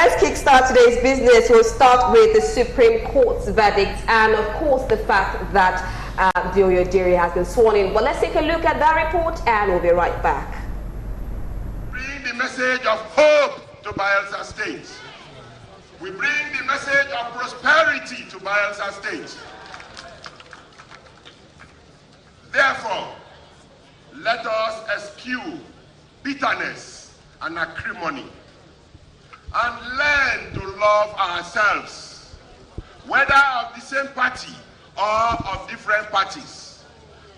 let's kickstart today's business. We'll start with the Supreme Court's verdict and, of course, the fact that Jubilation has been sworn in. But let's take a look at that report and we'll be right back. Bring the message of hope to Bayelsa State. We bring the message of prosperity to Bayelsa State. Therefore, let us eschew bitterness and acrimony and learn to love ourselves, whether of the same party or of different parties.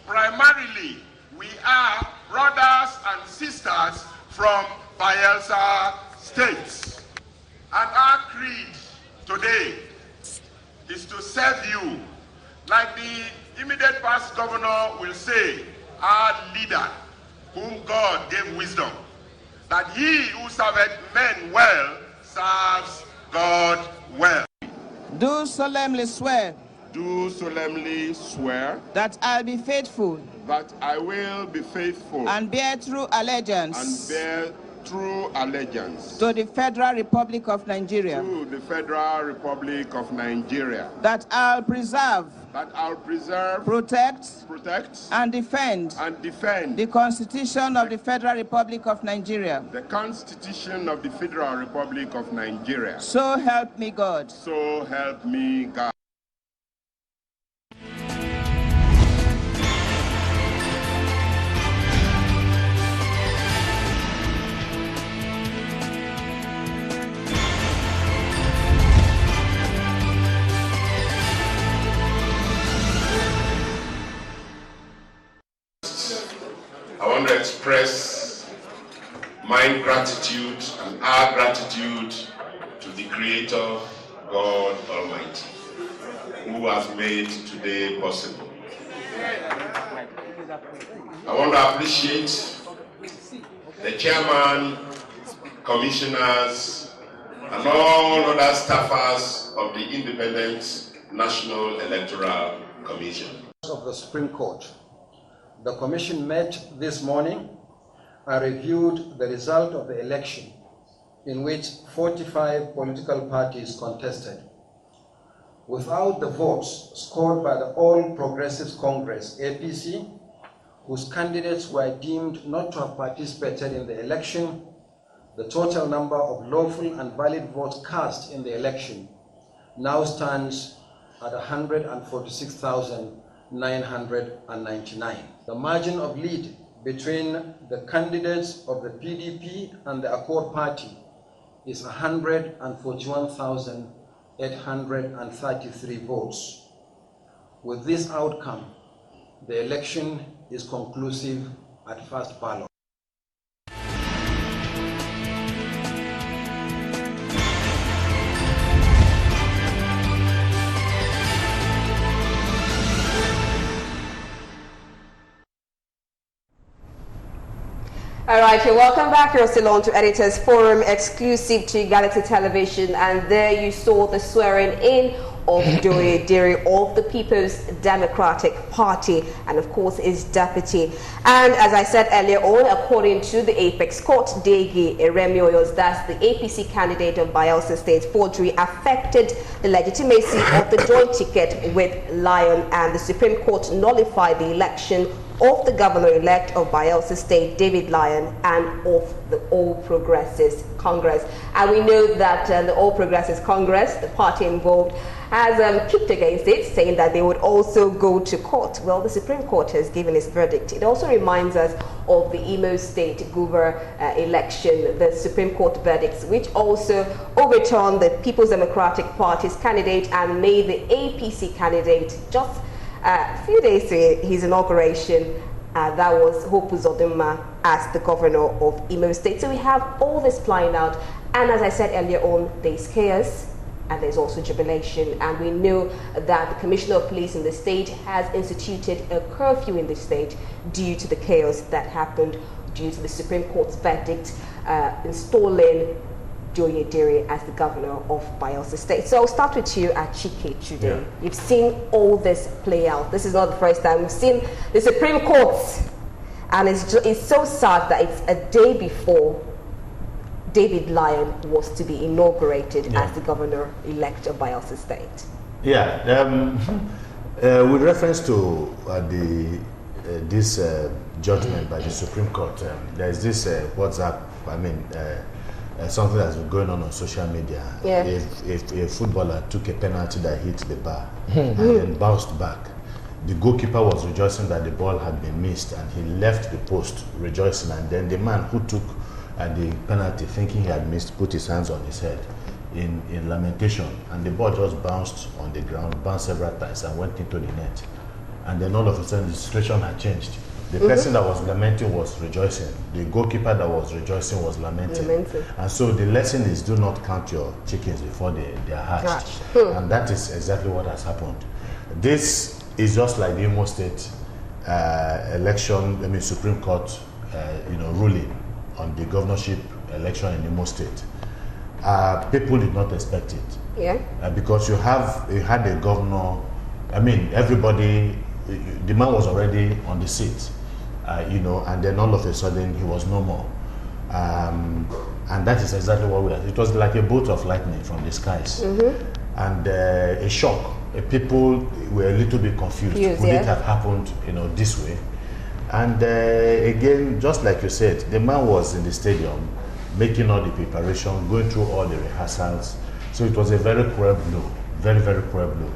Primarily, we are brothers and sisters from Bayelsa State. And our creed today is to serve you. Like the immediate past governor will say, our leader, whom God gave wisdom, that he who serveth men well serves God well. Do solemnly swear. Do solemnly swear. That I'll be faithful. That I will be faithful. And bear true allegiance. And bear true allegiance. To the Federal Republic of Nigeria. To the Federal Republic of Nigeria. That I'll preserve. That I'll preserve. Protect. Protect. And defend. And defend. The Constitution of the Federal Republic of Nigeria. The Constitution of the Federal Republic of Nigeria. So help me God. So help me God. I want to express my gratitude and our gratitude to the Creator, God Almighty, who has made today possible. I want to appreciate the chairman, commissioners, and all other staffers of the Independent National Electoral Commission. Of the Supreme Court. The Commission met this morning and reviewed the result of the election in which 45 political parties contested. Without the votes scored by the All Progressives Congress, APC, whose candidates were deemed not to have participated in the election, the total number of lawful and valid votes cast in the election now stands at 146,999. The margin of lead between the candidates of the PDP and the Accord Party is 141,833 votes. With this outcome, the election is conclusive at first ballot. All right, you're welcome back. You're still on to Editors Forum, exclusive to Galaxy Television, and there you saw the swearing in of Jubilation of the People's Democratic Party, and of course his deputy. And as I said earlier on, according to the Apex Court, Degi Eremioyos, that's the APC candidate of Bayelsa State, forgery affected the legitimacy of the joint ticket with Lion, and the Supreme Court nullified the election of the governor-elect of Bayelsa State, David Lion, and of the All Progressives Congress. And we know that the All Progressives Congress, the party involved, has kicked against it, saying that they would also go to court. Well, the Supreme Court has given its verdict. It also reminds us of the Imo State governor election, the Supreme Court verdicts, which also overturned the People's Democratic Party's candidate and made the APC candidate just a few days to his inauguration. That was Hope Uzodinma as the governor of Imo State. So we have all this playing out, and as I said earlier on, there's chaos and there's also jubilation, and we know that the Commissioner of Police in the state has instituted a curfew in the state due to the chaos that happened due to the Supreme Court's verdict installing Jubilation as the governor of Bayelsa State. So I'll start with you at Chike today. Yeah. You've seen all this play out. This is not the first time. We've seen the Supreme Court, and it's so sad that it's a day before David Lyon was to be inaugurated as the governor-elect of Bayelsa State. Yeah, with reference to this judgment by the Supreme Court, there is this WhatsApp, something that's been going on social media. Yeah. If a footballer took a penalty that hit the bar and then bounced back, the goalkeeper was rejoicing that the ball had been missed, and he left the post rejoicing, and then the man who took the penalty, thinking he had missed, put his hands on his head in lamentation, and the ball just bounced on the ground, bounced several times and went into the net. And then all of a sudden the situation had changed. The person that was lamenting was rejoicing. The goalkeeper that was rejoicing was lamenting. And so the lesson is, do not count your chickens before they are hatched. And that is exactly what has happened. This is just like the Imo State election, Supreme Court ruling on the governorship election in Imo State. People did not expect it. Yeah. Because you had a governor, everybody, the man was already on the seat, and then all of a sudden he was no more. And that is exactly what we had. It was like a bolt of lightning from the skies. And a shock. People were a little bit confused. Would it have happened, this way? And again, just like you said, the man was in the stadium, making all the preparation, going through all the rehearsals. So it was a very cruel blow, very, very cruel blow.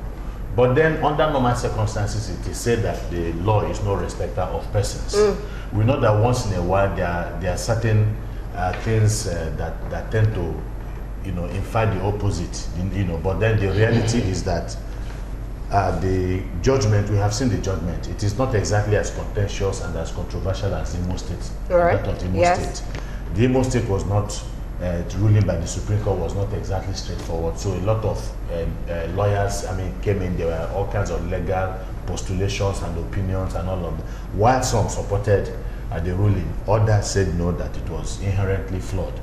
But then, under normal circumstances, it is said that the law is no respecter of persons. We know that once in a while there are certain things that tend to, infer the opposite. But then the reality is that the judgment, we have seen the judgment. It is not exactly as contentious and as controversial as the Imo State. Right. That of the Imo State. The Imo State was not. The ruling by the Supreme Court was not exactly straightforward. So a lot of lawyers, came in. There were all kinds of legal postulations and opinions and all of them. While some supported the ruling, others said no, that it was inherently flawed.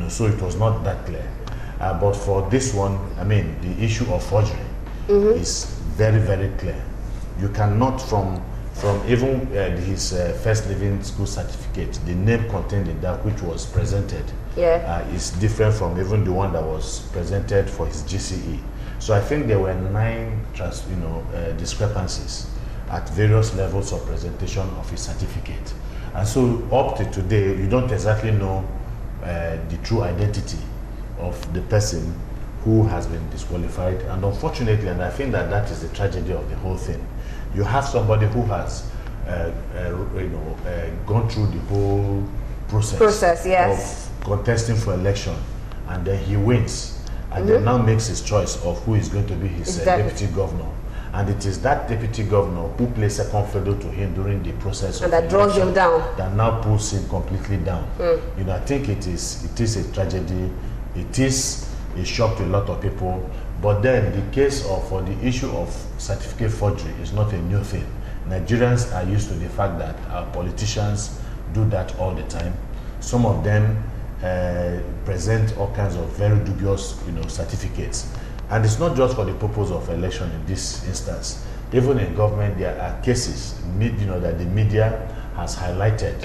So it was not that clear. But for this one, the issue of forgery is very, very clear. You cannot, from even his first living school certificate, the name contained in that which was presented is different from even the one that was presented for his GCE. So I think there were 9 discrepancies at various levels of presentation of his certificate. And so up to today, you don't exactly know the true identity of the person who has been disqualified. And unfortunately, and I think that is the tragedy of the whole thing, you have somebody who has gone through the whole process of contesting for election, and then he wins, and then now makes his choice of who is going to be his deputy governor. And it is that deputy governor who plays second fiddle to him during the process and that draws him down, that now pulls him completely down. I think it is a tragedy. It is a shock to a lot of people. But then the case for the issue of certificate forgery is not a new thing. Nigerians are used to the fact that our politicians do that all the time. Some of them present all kinds of very dubious, certificates. And it's not just for the purpose of election in this instance. Even in government, there are cases, that the media has highlighted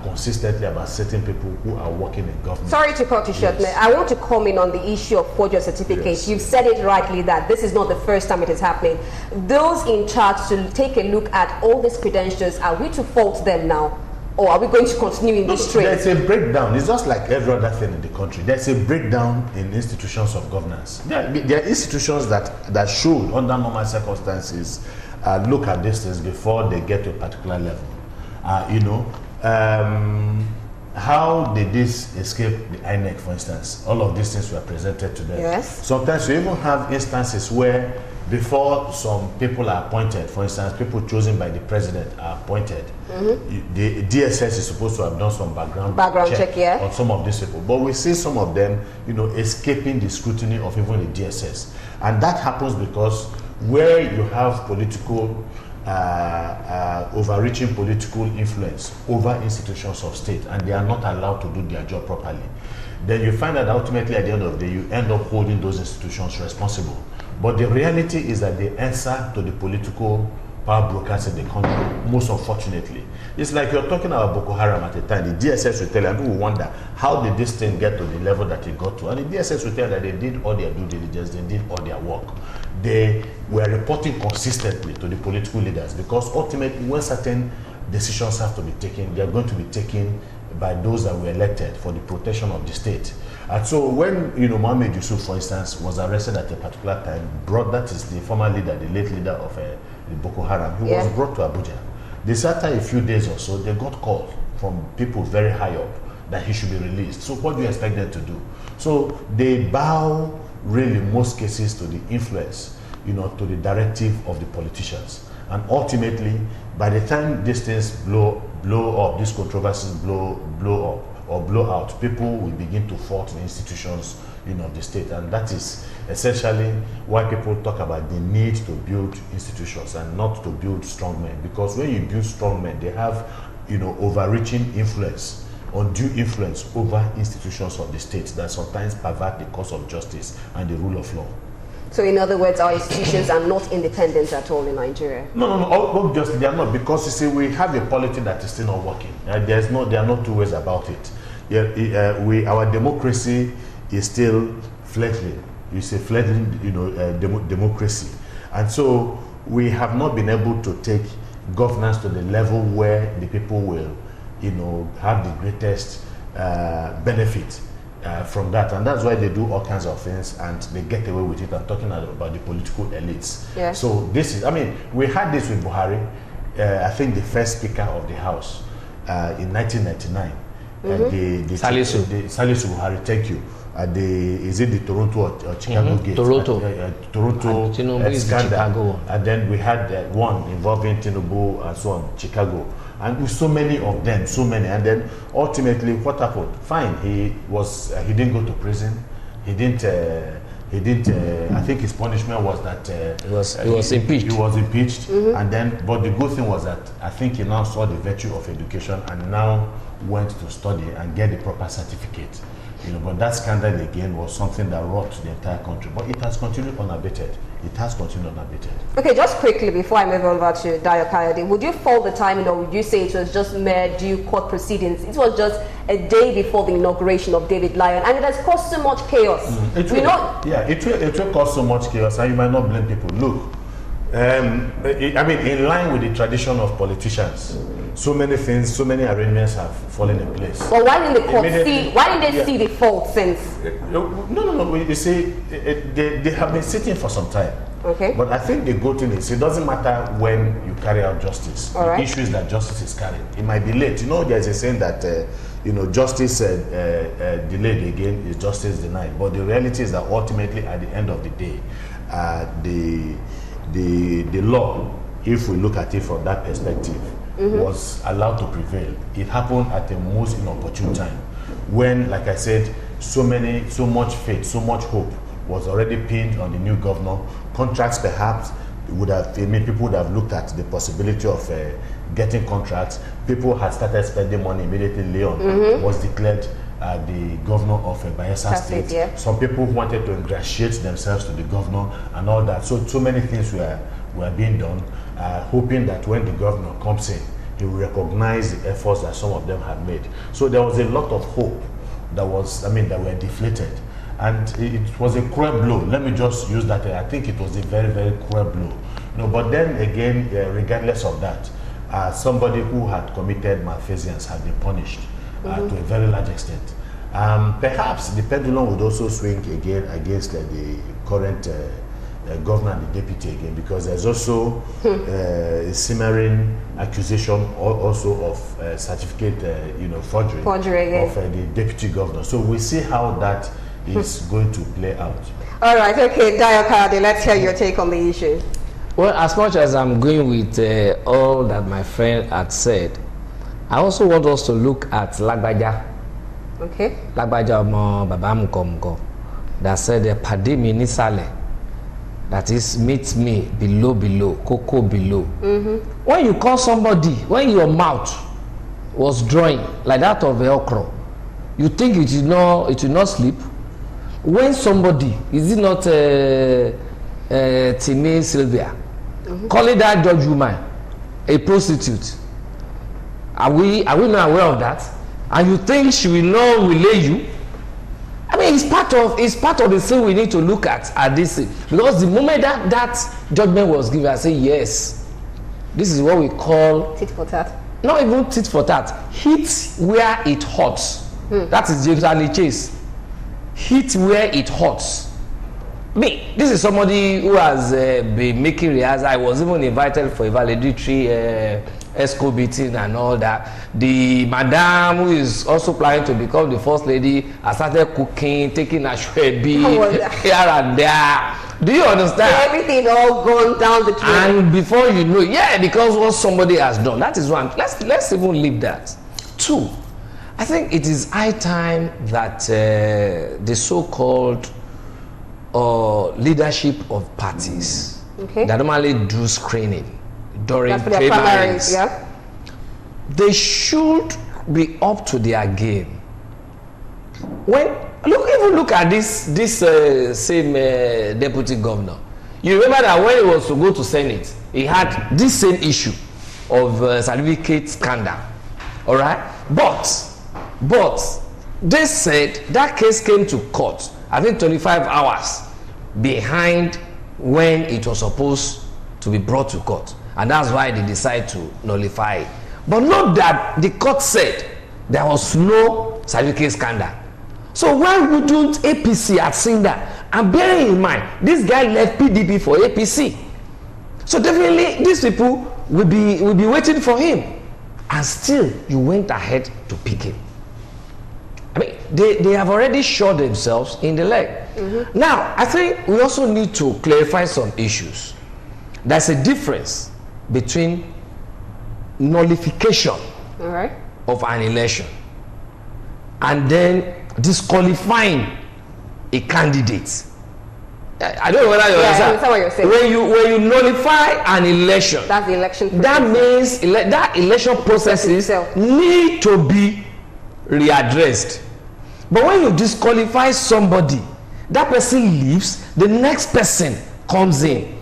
consistently about certain people who are working in government. Sorry to cut you short, man. I want to comment on the issue of forgery certificates. You've said it rightly that this is not the first time it is happening. Those in charge to take a look at all these credentials, are we to fault them now? Or are we going to continue in this trend? There's a breakdown. It's just like every other thing in the country. There's a breakdown in institutions of governance. There are institutions that should, under normal circumstances, look at these things before they get to a particular level. How did this escape the INEC, for instance? All of these things were presented to them. Yes. Sometimes you even have instances where before some people are appointed, for instance, people chosen by the president are appointed, the DSS is supposed to have done some background check on some of these people. But we see some of them, escaping the scrutiny of even the DSS. And that happens because where you have political overreaching political influence over institutions of state, and they are not allowed to do their job properly, then you find that ultimately at the end of the day, you end up holding those institutions responsible. But the reality is that they answer to the political power brokers in the country, most unfortunately. It's like you're talking about Boko Haram at the time. The DSS will tell you, and people will wonder, how did this thing get to the level that it got to? And the DSS will tell you that they did all their due diligence, they did all their work. They were reporting consistently to the political leaders, because ultimately when certain decisions have to be taken, they are going to be taken by those that were elected for the protection of the state. And so when, Mohammed Yusuf, for instance, was arrested at a particular time, that is the former leader, the late leader of the Boko Haram, he was brought to Abuja. This after a few days or so, they got called from people very high up that he should be released. So what do you expect them to do? So they bow, really, in most cases, to the influence, to the directive of the politicians. And ultimately, by the time these things blow up, these controversies blow up or blow out, people will begin to fault the institutions, of the state. And that is essentially why people talk about the need to build institutions and not to build strong men. Because when you build strong men, they have, overreaching influence, undue influence over institutions of the state that sometimes pervert the cause of justice and the rule of law. So in other words, our institutions are not independent at all in Nigeria? No, obviously they are not, because you see, we have a polity that is still not working. There are no two ways about it. Our democracy is still fledgling. It's a fledgling, democracy. And so we have not been able to take governance to the level where the people will, have the greatest benefit from that. And that's why they do all kinds of things and they get away with it. I'm talking about the political elites. Yeah. So this is, we had this with Buhari, I think the first Speaker of the House in 1999. Salisu Buhari, thank you. Is it the Toronto or Chicago gate? Toronto. Toronto scandal. Chicago. And then we had one involving Tinubu and so on, Chicago. And with so many of them, and then ultimately what happened? Fine, he didn't go to prison. He didn't. I think his punishment was that he was impeached. He was impeached, and then. But the good thing was that I think he now saw the virtue of education and now went to study and get the proper certificate. But that scandal again was something that rocked the entire country. But it has continued unabated. Okay, just quickly before I move over to Dayo Kayode, would you fault the timing, or would you say it was just mere due court proceedings? It was just a day before the inauguration of David Lyon, and it has caused so much chaos. It will cause so much chaos, and you might not blame people. Look, in line with the tradition of politicians, so many things, so many arrangements have fallen in place. Well, why didn't the court see? Why didn't they see the fault since? No. You see, they have been sitting for some time. Okay. But I think the good thing is, it doesn't matter when you carry out justice. All right. The issue is that justice is carried. It might be late. There's a saying that justice delayed again is justice denied. But the reality is that ultimately, at the end of the day, the law, if we look at it from that perspective, was allowed to prevail. It happened at the most inopportune time, when, like I said, so much faith, so much hope was already pinned on the new governor. Contracts perhaps people would have looked at the possibility of getting contracts. People had started spending money immediately. Leon was declared the governor of Bayelsa State. Yeah. Some people wanted to ingratiate themselves to the governor and all that. So many things were being done, hoping that when the governor comes in, he will recognize the efforts that some of them had made. So there was a lot of hope that were deflated. And it was a cruel blow. Let me just use that. I think it was a very, very cruel blow. But then again, regardless of that, somebody who had committed malfeasance had been punished to a very large extent. Perhaps the pendulum would also swing again against the current governor and the deputy again, because there's also a simmering accusation also of certificate forgery of the deputy governor. So we see how that is going to play out. All right, okay, Dayo Kayode, let's hear your take on the issue. Well, as much as I'm going with all that my friend had said, I also want us to look at Lagbaja. Okay. Lagbaja Omo Baba Mukomko, that said, "Padi mi nisale," that is, meet me below, cocoa below. When you call somebody, when your mouth was drawing like that of okra, you think it will not sleep. When somebody, is it not Timi Sylvia, calling that judge woman a prostitute, Are we not aware of that? And you think she will not relay you? I mean, it's part of the thing we need to look at this thing. Because the moment that judgment was given, I say yes, this is what we call tit for tat. Not even tit for tat. Hit where it hurts. That is generally chase. Hit where it hurts. Me, this is somebody who has been making rehearsals. I was even invited for a valedictory ESCO meeting and all that. The madam who is also planning to become the first lady has started cooking, taking a shrebi here and there. Do you understand? Everything all gone down the drain. And before you know, yeah, because what somebody has done, that is one. Let's even leave that. Two, I think it is high time that the so-called leadership of parties that normally do screening during primaries, yeah, they should be up to their game. When look at this same deputy governor. You remember that when he was to go to Senate, he had this same issue of certificate scandal. All right, but they said that case came to court, I think 25 hours behind when it was supposed to be brought to court, and that's why they decided to nullify it. But not that the court said there was no certificate scandal. So why wouldn't APC have seen that? And bearing in mind, this guy left PDP for APC, so definitely these people will be waiting for him, and still you went ahead to pick him. I mean, they have already shot themselves in the leg. Now, I think we also need to clarify some issues. There's a difference between nullification of an election and then disqualifying a candidate. I don't know whether you understand what you're saying. When you nullify an election, that's the election process. That means that election processes need to be readdressed. But when you disqualify somebody, that person leaves, the next person comes in.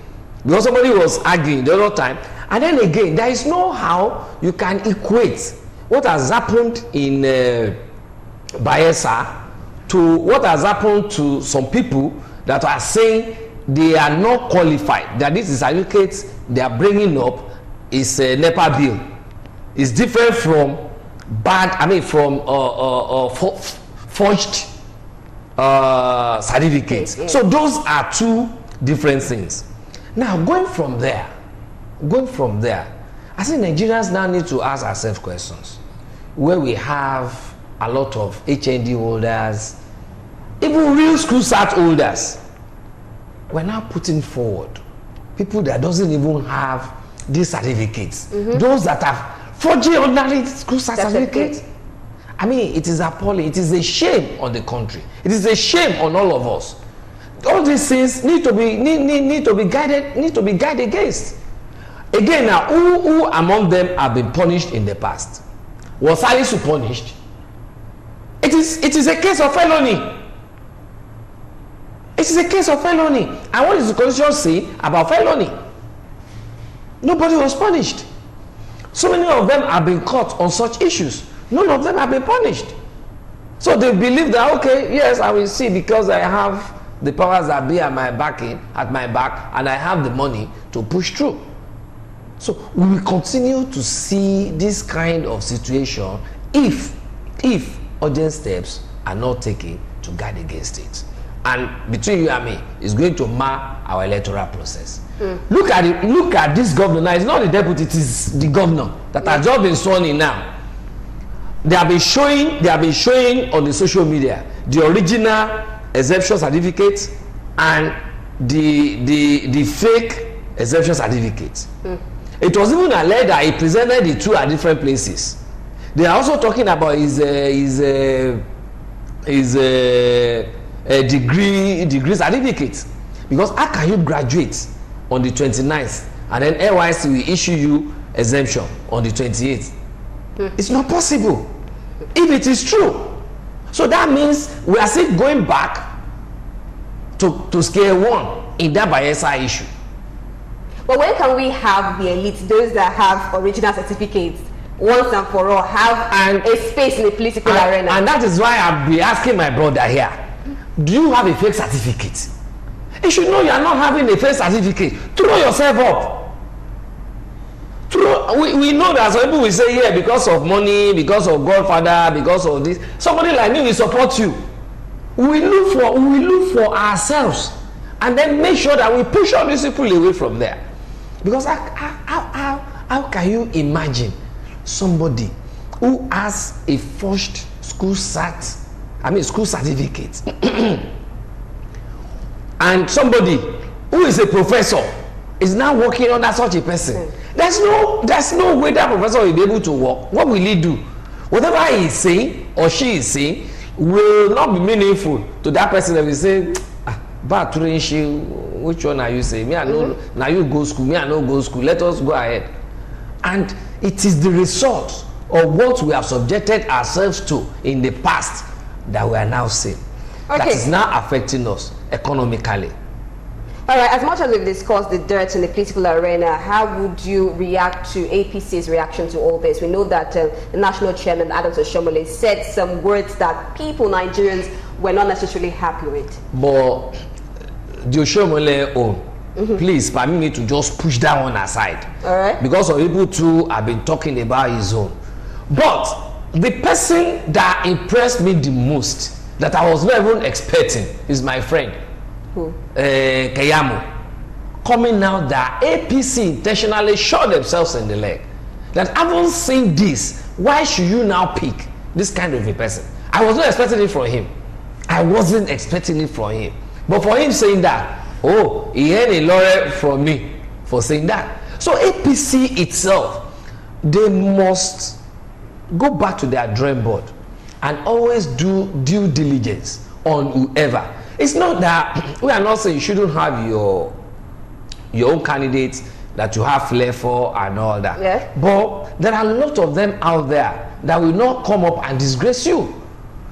Because somebody was arguing the other time, and then again, there is no how you can equate what has happened in Bayelsa to what has happened to some people that are saying they are not qualified, that this is certificate they are bringing up is a NEPA bill. It's different from forged certificates. So those are two different things. Now going from there, I think Nigerians now need to ask ourselves questions where we have a lot of HND holders, even real school cert holders. We're now putting forward people that doesn't even have these certificates, those that have forging ordinary school cert certificates. I mean, it is appalling. It is a shame on the country. It is a shame on all of us. All these things need to be guided against. Again, now, who among them have been punished in the past? Was Salisu punished? It is a case of felony. It is a case of felony. And what does the Constitution say about felony? Nobody was punished. So many of them have been caught on such issues. None of them have been punished. So they believe that, okay, yes, I will see because I have the powers that be at my back, and I have the money to push through. So we will continue to see this kind of situation if urgent steps are not taken to guard against it. And between you and me, it's going to mar our electoral process. Look at this governor now. It's not the deputy, it is the governor that has just been sworn in now. They have been showing on the social media the original exemption certificate and the fake exemption certificate. It was even alleged that he presented the two at different places. They are also talking about his degree certificate, because how can you graduate on the 29th and then NYSC will issue you exemption on the 28th? It's not possible if it is true. So that means we are still going back to scale one in that Bayelsa issue. But when can we have the elites, those that have original certificates, once and for all have a space in the political arena. And that is why I'll be asking my brother here, do you have a fake certificate? You should know you are not having a fake certificate. Throw yourself up. We know that some people will say, yeah, because of money, because of Godfather, because of this. Somebody like me will support you. We look for ourselves and then make sure that we push all these people away from there. Because how can you imagine somebody who has a forged school certificate and somebody who is a professor is now working under such a person? There's no way that professor will be able to work. What will he do? Whatever he is saying or she is saying will not be meaningful to that person. That will say, which one are you saying? Me, I know. Now you go school. Me, I know go school. Let us go ahead. And it is the result of what we have subjected ourselves to in the past that we are now seeing. Okay. That is now affecting us economically. All right, as much as we've discussed the dirt in the political arena, how would you react to APC's reaction to all this? We know that the national chairman, Adams Oshomole, said some words that people, Nigerians, were not necessarily happy with. But the Oshomole own, please permit me to just push that one aside. All right. Because of people too have been talking about his own. But the person that impressed me the most, that I was not even expecting, is my friend. Who? Kayamo, coming out that APC intentionally shot themselves in the leg. That I haven't seen this. Why should you now pick this kind of a person? I was not expecting it from him. I wasn't expecting it from him. But for him saying that, oh, he had a laurel from me for saying that. So APC itself, they must go back to their drawing board and always do due diligence on whoever. It's not that we are not saying you shouldn't have your own candidates that you have flair for and all that. Yeah. But there are a lot of them out there that will not come up and disgrace you.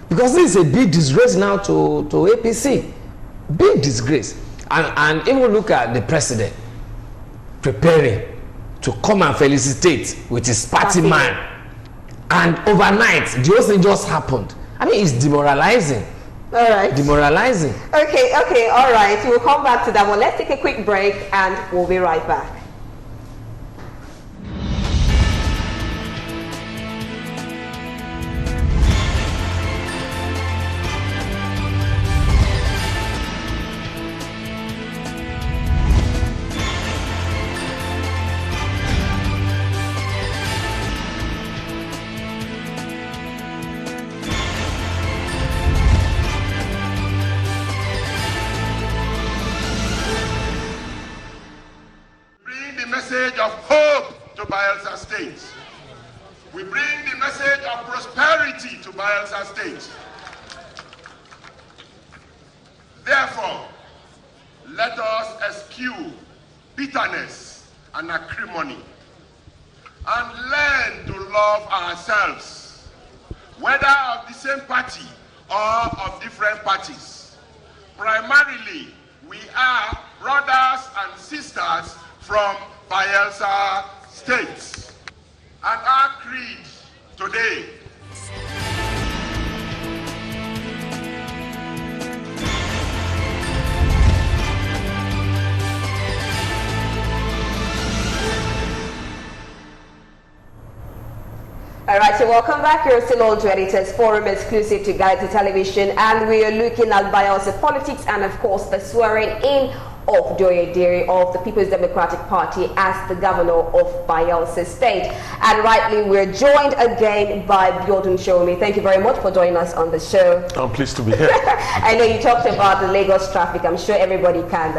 Because this is a big disgrace now to APC. Big disgrace. And even look at the president preparing to come and felicitate with his party man. And overnight, the whole thing just happened. I mean, it's demoralizing. All right. Demoralizing. Okay, all right. We'll come back to that one. Let's take a quick break and we'll be right back. Message of hope to Bayelsa State. We bring the message of prosperity to Bayelsa State. Therefore, let us eschew bitterness and acrimony and learn to love ourselves, whether of the same party or of different parties. Primarily, we are brothers and sisters from Bayelsa State. And our creed today All right, so welcome back. You're still on to Editors Forum, exclusive to Galaxy Television, and we are looking at Bayelsa politics and, of course, the swearing in of Doye Diri of the People's Democratic Party as the governor of Bayelsa State. And rightly, we're joined again by Biodun Shomi. Thank you very much for joining us on the show. I'm pleased to be here. I know you talked about the Lagos traffic. I'm sure everybody can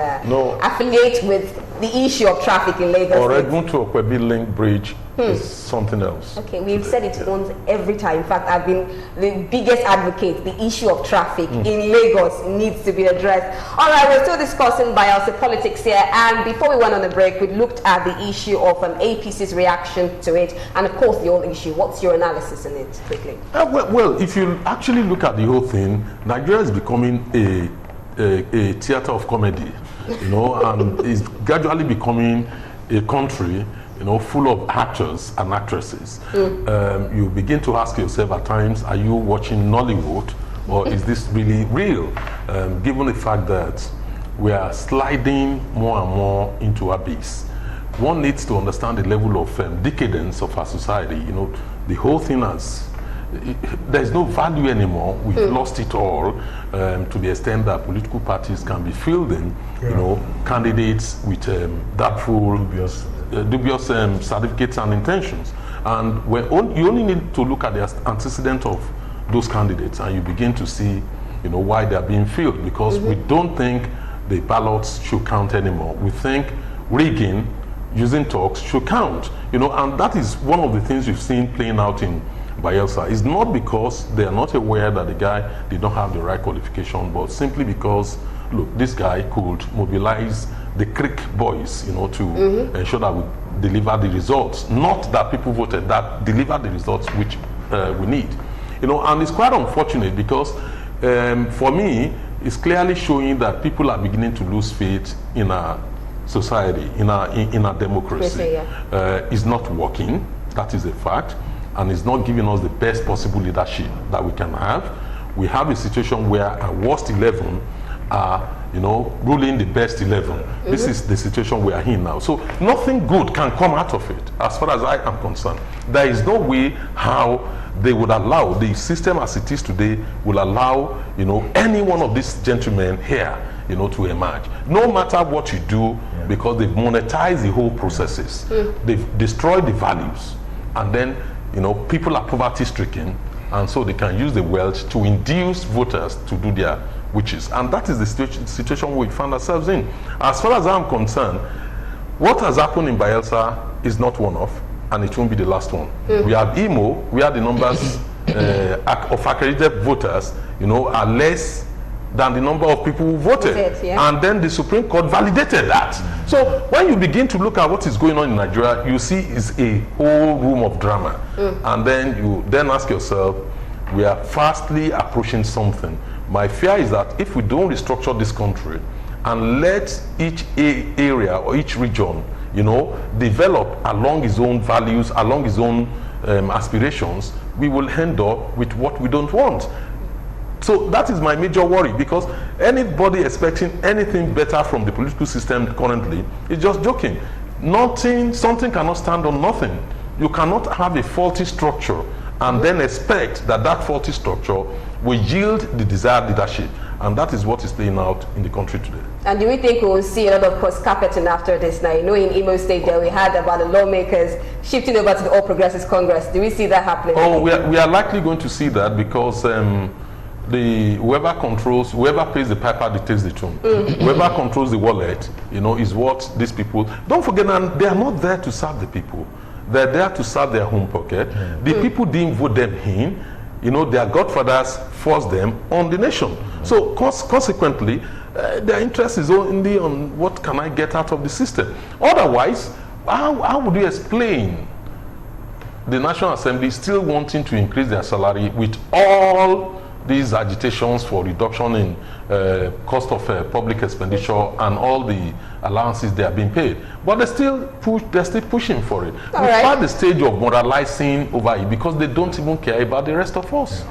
affiliate with the issue of traffic in Lagos. Or Edmund to Okwebi Link Bridge is something else. Okay, we've said it once every time. In fact, I've been the biggest advocate. The issue of traffic in Lagos needs to be addressed. All right, we're still discussing Bayelsa politics here. And before we went on the break, we looked at the issue of APC's reaction to it. And of course, the whole issue. What's your analysis on it, quickly? Well, if you actually look at the whole thing, Nigeria is becoming a theater of comedy, and is gradually becoming a country full of actors and actresses, you begin to ask yourself at times, are you watching Nollywood or is this really real? Given the fact that we are sliding more and more into abyss. One needs to understand the level of decadence of our society. The whole thing there's no value anymore. We've lost it all to the extent that political parties can be fielding, candidates with doubtful, dubious certificates and intentions. And you only need to look at the antecedent of those candidates, and you begin to see, why they are being fielded. Because we don't think the ballots should count anymore. We think rigging, using talks should count. And that is one of the things you've seen playing out in Bayelsa. It's not because they are not aware that the guy did not have the right qualification, but simply because, look, this guy could mobilize the Creek boys, to ensure that we deliver the results. Not that people voted, that deliver the results which we need. And it's quite unfortunate because for me, it's clearly showing that people are beginning to lose faith in our society, in our democracy. It's not working, that is a fact. And it's not giving us the best possible leadership that we can have. We have a situation where our worst 11 are, ruling the best 11. This is the situation we are in now. So nothing good can come out of it, as far as I am concerned. There is no way how they would allow, the system as it is today, will allow, any one of these gentlemen here, to emerge. No matter what you do, because they've monetized the whole processes. They've destroyed the values. And then, people are poverty stricken, and so they can use the wealth to induce voters to do their wishes. And that is the situation we found ourselves in. As far as I'm concerned, what has happened in Bayelsa is not one-off, and it won't be the last one. We have Imo, where the numbers of accredited voters, are less than the number of people who voted. And then the Supreme Court validated that. So when you begin to look at what is going on in Nigeria, you see is a whole room of drama. And then you then ask yourself, we are fastly approaching something. My fear is that if we don't restructure this country and let each area or each region, develop along its own values, along its own aspirations, we will end up with what we don't want. So that is my major worry, because anybody expecting anything better from the political system currently is just joking. Something cannot stand on nothing. You cannot have a faulty structure and then expect that that faulty structure will yield the desired leadership. And that is what is playing out in the country today. And do we think we will see a lot of cross-carpeting after this now? In Imo State there we had about the lawmakers shifting over to the All Progressives Congress. Do we see that happening? Oh, we are likely going to see that, because whoever pays the piper dictates the tune. Whoever controls the wallet, is what these people. Don't forget, they are not there to serve the people. They're there to serve their home pocket. The people didn't vote them in. Their godfathers forced them on the nation. So consequently, their interest is only on what can I get out of the system. Otherwise, how would you explain the National Assembly still wanting to increase their salary with all these agitations for reduction in cost of public expenditure and all the allowances they are being paid? But they're still pushing for it. We're at the stage of moralizing over it because they don't even care about the rest of us.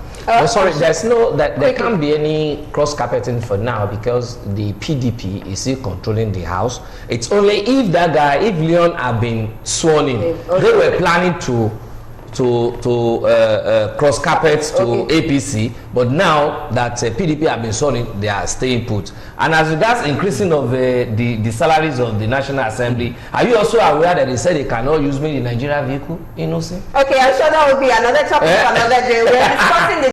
Sorry, there can't be any cross-carpeting for now, because the PDP is still controlling the House. It's only if that guy, if Leon had been sworn in, they were planning to cross carpets to APC, but now that PDP have been sworn in, they are staying put. And as regards increasing of the salaries of the National Assembly, are you also aware that they said they cannot use made in Nigeria vehicle? Okay, I'm sure that will be another topic for another day. We are discussing the